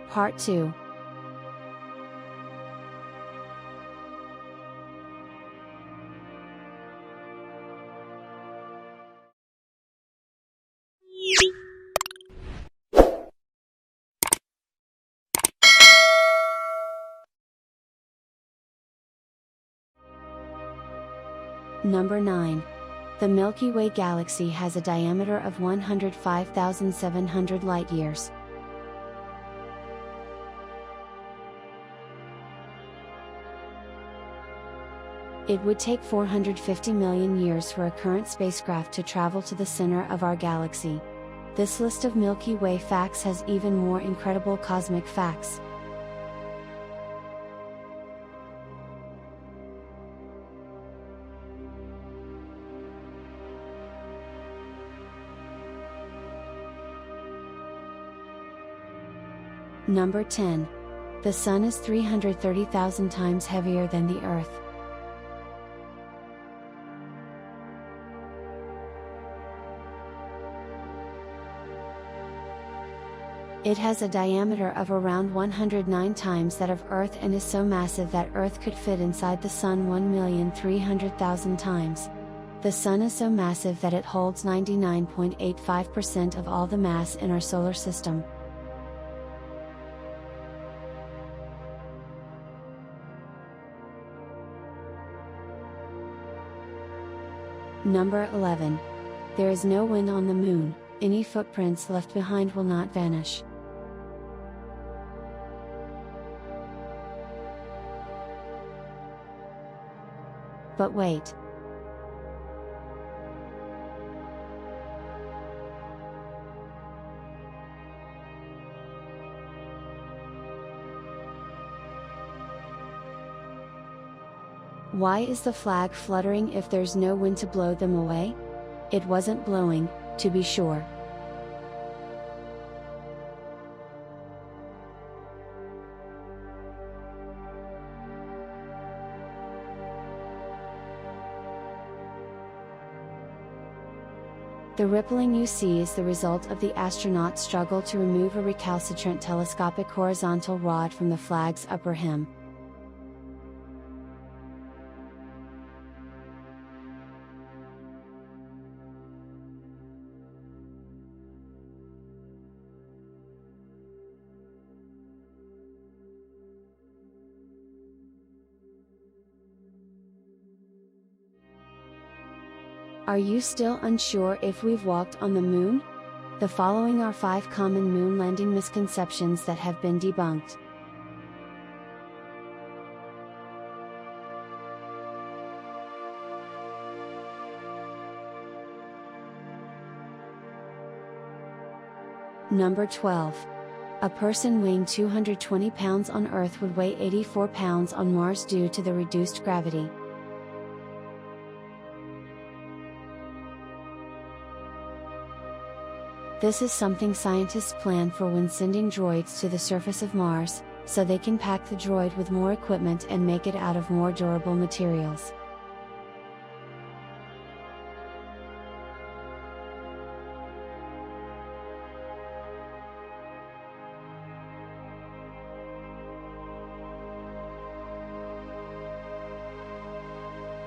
Part 2. Number 9. The Milky Way galaxy has a diameter of 105,700 light-years. It would take 450 million years for a current spacecraft to travel to the center of our galaxy. This list of Milky Way facts has even more incredible cosmic facts. Number 10. The Sun is 330,000 times heavier than the Earth. It has a diameter of around 109 times that of Earth and is so massive that Earth could fit inside the Sun 1,300,000 times. The Sun is so massive that it holds 99.85% of all the mass in our solar system. Number 11. There is no wind on the Moon, any footprints left behind will not vanish. But wait. Why is the flag fluttering if there's no wind to blow them away? It wasn't blowing, to be sure. The rippling you see is the result of the astronauts' struggle to remove a recalcitrant telescopic horizontal rod from the flag's upper hem. Are you still unsure if we've walked on the Moon? The following are 5 common moon landing misconceptions that have been debunked. Number 12. A person weighing 220 pounds on Earth would weigh 84 pounds on Mars due to the reduced gravity. This is something scientists plan for when sending droids to the surface of Mars, so they can pack the droid with more equipment and make it out of more durable materials.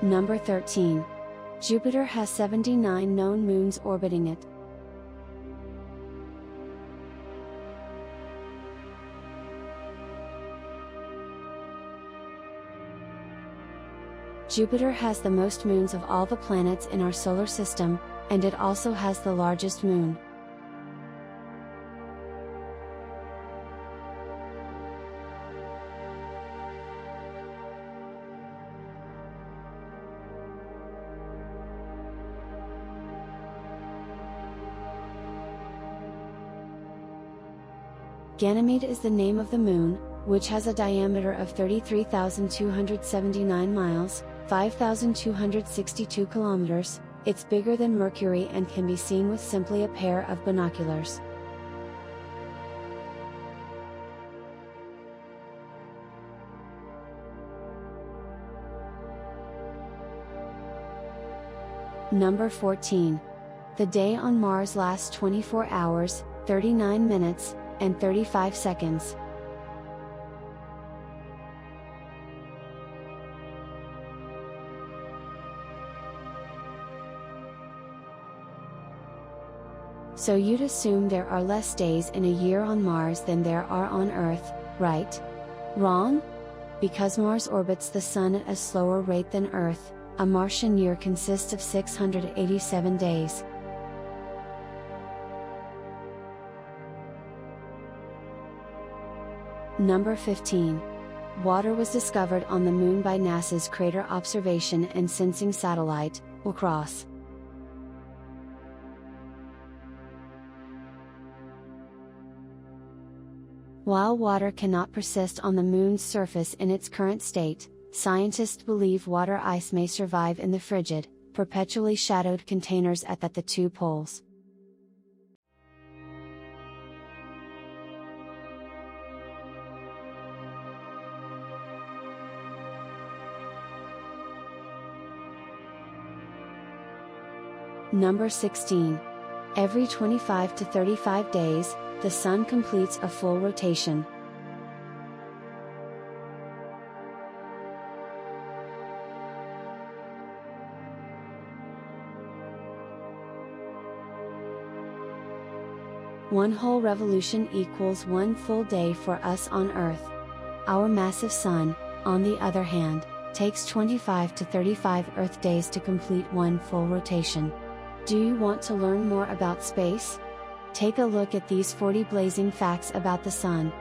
Number 13. Jupiter has 79 known moons orbiting it. Jupiter has the most moons of all the planets in our solar system, and it also has the largest moon. Ganymede is the name of the Moon, which has a diameter of 33,279 miles, 5,262 kilometers. It's bigger than Mercury and can be seen with simply a pair of binoculars. Number 14. The day on Mars lasts 24 hours, 39 minutes, and 35 seconds. So you'd assume there are less days in a year on Mars than there are on Earth, right? Wrong? Because Mars orbits the Sun at a slower rate than Earth, a Martian year consists of 687 days. Number 15. Water was discovered on the Moon by NASA's Crater Observation and Sensing Satellite, (CROSS). While water cannot persist on the Moon's surface in its current state, scientists believe water ice may survive in the frigid, perpetually shadowed containers at the two poles. Number 16. Every 25 to 35 days, the Sun completes a full rotation. One whole revolution equals one full day for us on Earth. Our massive Sun, on the other hand, takes 25 to 35 Earth days to complete one full rotation. Do you want to learn more about space? Take a look at these 40 blazing facts about the Sun.